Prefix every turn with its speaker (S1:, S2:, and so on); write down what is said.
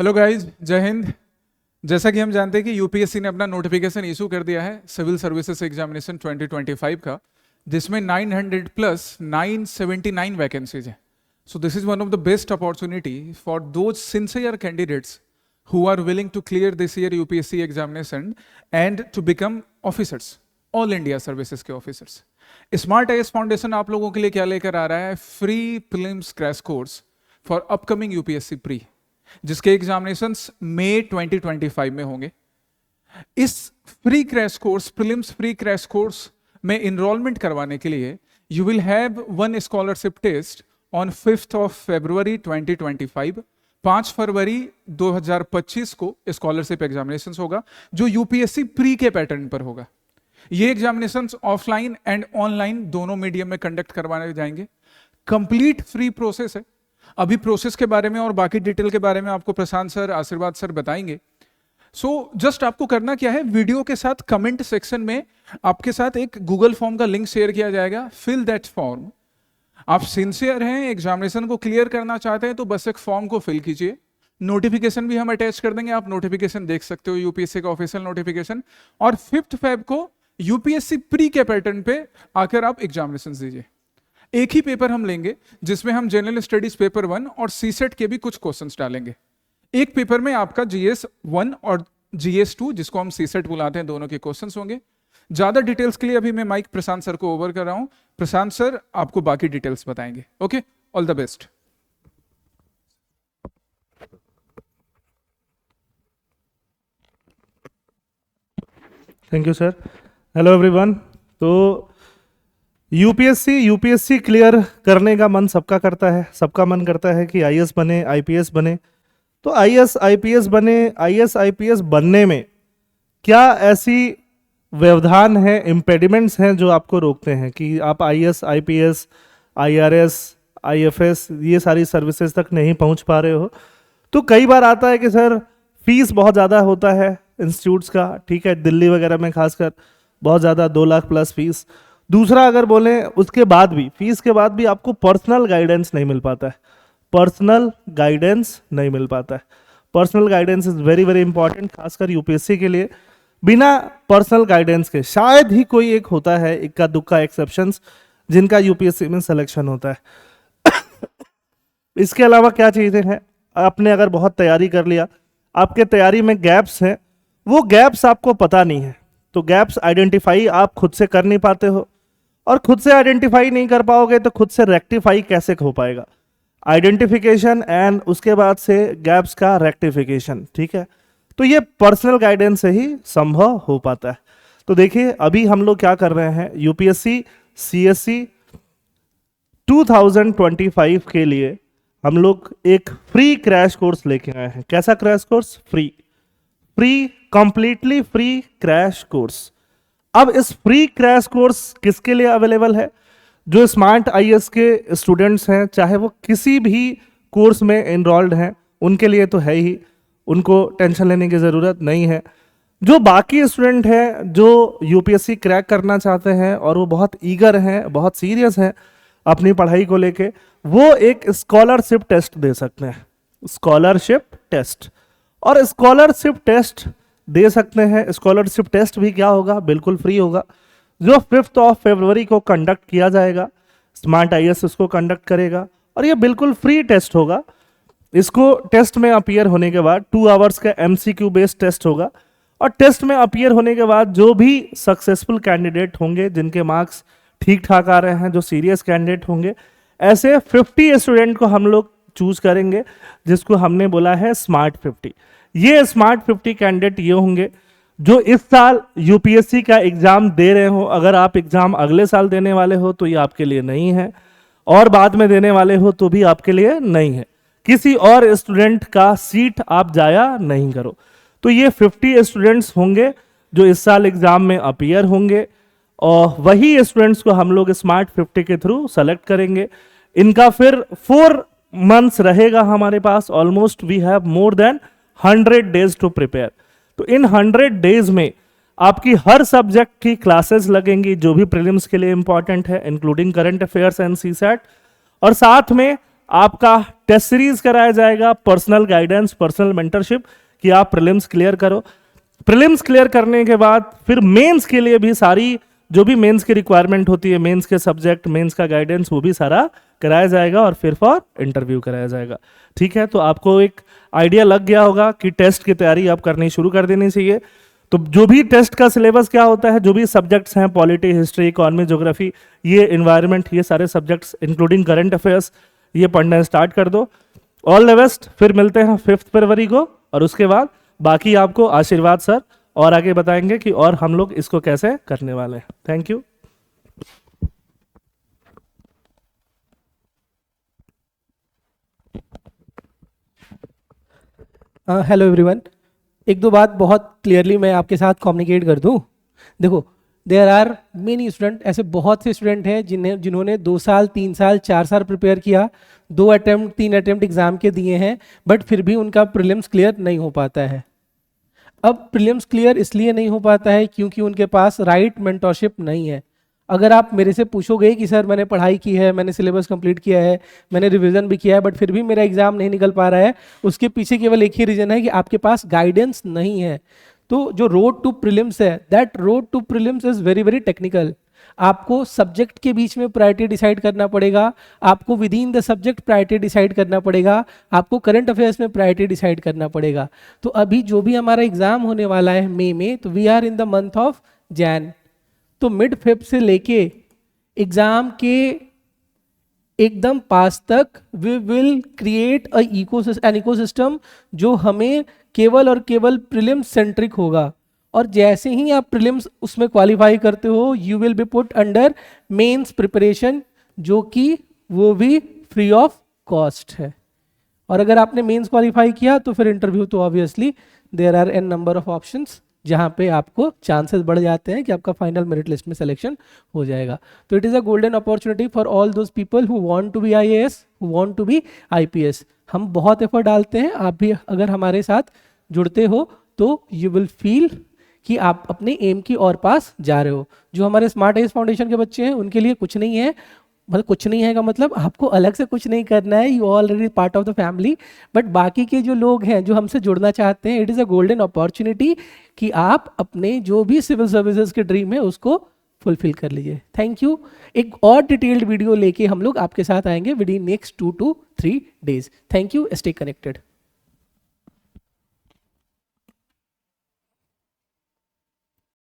S1: Hello guys, जय हिंद। जैसा कि हम जानते हैं कि यूपीएससी ने अपना नोटिफिकेशन इशू कर दिया है सिविल सर्विसेज एग्जामिनेशन 2025 का, जिसमें 900 प्लस 979 वैकेंसीज हैं। So this is one of the best opportunity for those sincere candidates who are willing to clear this year UPSC examination and to become officers, all India services के officers. Smart IAS foundation आप लोगों के लिए क्या लेकर आ रहा है? Free prelims crash course for upcoming UPSC pre, जिसके एग्जामिनेशंस मई 2025 में होंगे। इस free crash course, prelims free crash course में इनरोलमेंट करवाने के लिए you will have one scholarship test on 5th of February 2025। 5 फरवरी 2025 को स्कॉलरशिप एग्जामिनेशंस होगा, जो यूपीएससी प्री के पैटर्न पर होगा। ये एग्जामिनेशंस ऑफलाइन एंड ऑनलाइन दोनों मीडियम में कंडक्ट करवाने जाएंगे। कंप्लीट फ्री प्रोसेस है। अभी प्रोसेस के बारे में और बाकी डिटेल के बारे में आपको प्रशांत सर, आशीर्वाद सर बताएंगे। जस्ट आपको करना क्या है, वीडियो के साथ कमेंट सेक्शन में आपके साथ एक गूगल फॉर्म का लिंक शेयर किया जाएगा। Fill that form. आप सिंसियर हैं, एग्जामिनेशन को क्लियर करना चाहते हैं, तो बस एक फॉर्म को फिल कीजिए। नोटिफिकेशन भी हम अटैच कर देंगे, आप नोटिफिकेशन देख सकते हो, यूपीएससी का ऑफिशियल नोटिफिकेशन। और 5th Feb को यूपीएससी प्री के पैटर्न पे आकर आप एग्जामिनेशन दीजिए। एक ही पेपर हम लेंगे, जिसमें हम जनरल स्टडीज पेपर 1 और सीसेट के भी कुछ क्वेश्चंस डालेंगे। एक पेपर में आपका जीएस 1 और जीएस 2, जिसको हम सीसेट बुलाते हैं, दोनों के क्वेश्चंस होंगे। ज्यादा डिटेल्स के लिए अभी मैं माइक प्रशांत सर को ओवर कर रहा हूं। प्रशांत सर आपको बाकी डिटेल्स बताएंगे। Okay, all the best.
S2: Thank you sir. Hello everyone. तो यूपीएससी क्लियर करने का मन सबका करता है। सबका मन करता है कि आईएएस बने, आईपीएस बने। तो आईएएस आईपीएस बनने में क्या ऐसी व्यवधान है, इम्पेडिमेंट्स हैं जो आपको रोकते हैं कि आप आईएएस, आईपीएस, आईआरएस, आईएफएस ये सारी सर्विसेज तक नहीं पहुंच पा रहे हो? तो कई बार आता है कि सर फीस बहुत ज़्यादा होता है इंस्टीट्यूट्स का, ठीक है, दिल्ली वगैरह में खासकर बहुत ज़्यादा, 2 लाख प्लस फीस। दूसरा अगर बोलें, उसके बाद भी, फीस के बाद भी आपको पर्सनल गाइडेंस नहीं मिल पाता है। पर्सनल गाइडेंस नहीं मिल पाता है। Personal guidance is very very important, खासकर यूपीएससी के लिए। बिना पर्सनल गाइडेंस के शायद ही कोई एक होता है, इक्का दुक्का एक्सेप्शंस, जिनका यूपीएससी में सिलेक्शन होता है। इसके अलावा क्या चीज़ें हैं? आपने अगर बहुत तैयारी कर लिया, आपके तैयारी में गैप्स हैं, वो गैप्स आपको पता नहीं है, तो गैप्स आइडेंटिफाई आप खुद से कर नहीं पाते हो, और खुद से आइडेंटिफाई नहीं कर पाओगे तो खुद से रेक्टिफाई कैसे हो पाएगा? आइडेंटिफिकेशन एंड उसके बाद से गैप्स का रेक्टिफिकेशन, ठीक है। तो ये पर्सनल गाइडेंस से ही संभव हो पाता है। तो देखिए, अभी हम लोग क्या कर रहे हैं, यूपीएससी सीएससी 2025 के लिए हम लोग एक फ्री क्रैश कोर्स लेके आए हैं। कैसा crash course? Free, completely free crash course. अब इस फ्री क्रैश कोर्स किसके लिए अवेलेबल है? जो स्मार्ट आईएएस के स्टूडेंट्स हैं, चाहे वो किसी भी कोर्स में इनरोल्ड हैं, उनके लिए तो है ही, उनको टेंशन लेने की ज़रूरत नहीं है। जो बाकी स्टूडेंट हैं जो यूपीएससी क्रैक करना चाहते हैं और वो बहुत ईगर हैं, बहुत सीरियस हैं अपनी पढ़ाई को लेके, वो एक स्कॉलरशिप टेस्ट दे सकते हैं। स्कॉलरशिप टेस्ट, और स्कॉलरशिप टेस्ट दे सकते हैं। स्कॉलरशिप टेस्ट भी क्या होगा? बिल्कुल फ्री होगा, जो 5th of February को कंडक्ट किया जाएगा। स्मार्ट आईएएस उसको कंडक्ट करेगा और ये बिल्कुल फ्री टेस्ट होगा। इसको टेस्ट में अपीयर होने के बाद 2 आवर्स का एमसीक्यू बेस्ड टेस्ट होगा, और टेस्ट में अपीयर होने के बाद जो भी सक्सेसफुल कैंडिडेट होंगे, जिनके मार्क्स ठीक ठाक आ रहे हैं, जो सीरियस कैंडिडेट होंगे, ऐसे 50 स्टूडेंट को हम लोग चूज करेंगे, जिसको हमने बोला है स्मार्ट 50। ये स्मार्ट 50 कैंडिडेट ये होंगे जो इस साल यूपीएससी का एग्जाम दे रहे हो। अगर आप एग्जाम अगले साल देने वाले हो तो ये आपके लिए नहीं है, और बाद में देने वाले हो तो भी आपके लिए नहीं है। किसी और स्टूडेंट का सीट आप जाया नहीं करो। तो ये 50 स्टूडेंट्स होंगे जो इस साल एग्जाम में अपीयर होंगे, और वही स्टूडेंट्स को हम लोग स्मार्ट 50 के थ्रू सेलेक्ट करेंगे। इनका फिर 4 मंथ्स रहेगा हमारे पास। Almost we have more than 100 days to prepare. तो इन 100 डेज में आपकी हर सब्जेक्ट की क्लासेस लगेंगी, जो भी प्रीलिम्स के लिए इंपॉर्टेंट है, including current affairs and CSAT, और साथ में आपका टेस्ट सीरीज कराया जाएगा, पर्सनल गाइडेंस, पर्सनल मेंटरशिप, कि आप प्रीलिम्स क्लियर करो। प्रीलिम्स क्लियर करने के बाद फिर मेंस के लिए भी सारी जो भी मेंस की रिक्वायरमेंट होती है, मेंस के सब्जेक्ट, मेंस का गाइडेंस, वो भी सारा कराया जाएगा और फिर फॉर इंटरव्यू कराया जाएगा। ठीक है, तो आपको एक आइडिया लग गया होगा कि टेस्ट की तैयारी आप करनी शुरू कर देनी चाहिए। तो जो भी टेस्ट का सिलेबस क्या होता है, जो भी सब्जेक्ट्स हैं, पॉलिटी, हिस्ट्री, इकोनॉमी, ज्योग्राफी, ये इन्वायरमेंट, ये सारे सब्जेक्ट्स इंक्लूडिंग करंट अफेयर्स, ये पढ़ना स्टार्ट कर दो। All the best. फिर मिलते हैं 5 फरवरी को, और उसके बाद बाकी आपको आशीर्वाद सर और आगे बताएंगे कि और हम लोग इसको कैसे करने वाले हैं। Thank you.
S3: Hello everyone. एक दो बात बहुत क्लियरली मैं आपके साथ कम्युनिकेट कर दूं। देखो, देयर आर मेनी स्टूडेंट, ऐसे बहुत से स्टूडेंट हैं जिन्होंने 2 साल 3 साल 4 साल प्रिपेयर किया, 2 अटेम्प्ट 3 अटेम्प्ट एग्जाम के दिए हैं, बट फिर भी उनका प्रीलिम्स क्लियर नहीं हो पाता है। अब प्रीलिम्स क्लियर इसलिए नहीं हो पाता है क्योंकि उनके पास राइट मेंटरशिप नहीं है। अगर आप मेरे से पूछोगे कि सर मैंने पढ़ाई की है, मैंने सिलेबस कंप्लीट किया है, मैंने रिवीजन भी किया है, बट फिर भी मेरा एग्जाम नहीं निकल पा रहा है, उसके पीछे केवल एक ही रीजन है कि आपके पास गाइडेंस नहीं है। तो जो रोड टू प्रीलिम्स है, that road to prelims is very very technical. आपको सब्जेक्ट के बीच में प्रायोरिटी डिसाइड करना पड़ेगा, आपको within the subject priority decide करना पड़ेगा, आपको करंट अफेयर्स में प्रायोरिटी डिसाइड करना पड़ेगा। तो अभी जो भी हमारा एग्जाम होने वाला है मई में, तो we are in the month of Jan, तो मिड फेब से लेके एग्जाम के एकदम पास तक we will create an ecosystem जो हमें केवल और केवल प्रीलिम्स सेंट्रिक होगा। और जैसे ही आप प्रीलिम्स उसमें क्वालिफाई करते हो, you will be put under mains preparation, जो कि वो भी फ्री ऑफ कॉस्ट है। और अगर आपने मेंस क्वालिफाई किया तो फिर इंटरव्यू तो obviously there are an number of options, जहाँ पे आपको चांसेस बढ़ जाते हैं कि आपका फाइनल मेरिट लिस्ट में सिलेक्शन हो जाएगा। तो it is a golden opportunity for all those people who want to be IAS, who want to be IPS। हम बहुत एफर्ट डालते हैं, आप भी अगर हमारे साथ जुड़ते हो तो यू विल फील कि आप अपने एम की और पास जा रहे हो। जो हमारे स्मार्ट आईएएस फाउंडेशन के बच्चे हैं उनके लिए कुछ नहीं है, मतलब कुछ नहीं है का मतलब आपको अलग से कुछ नहीं करना है, you already part of the family. But बाकी के जो लोग हैं जो हमसे जुड़ना चाहते हैं, it is a golden opportunity कि आप अपने जो भी सिविल सर्विसेज के ड्रीम है उसको फुलफिल कर लीजिए। Thank you. एक और डिटेल्ड वीडियो लेके हम लोग आपके साथ आएंगे with in next 2 to 3 days। Thank you, stay connected.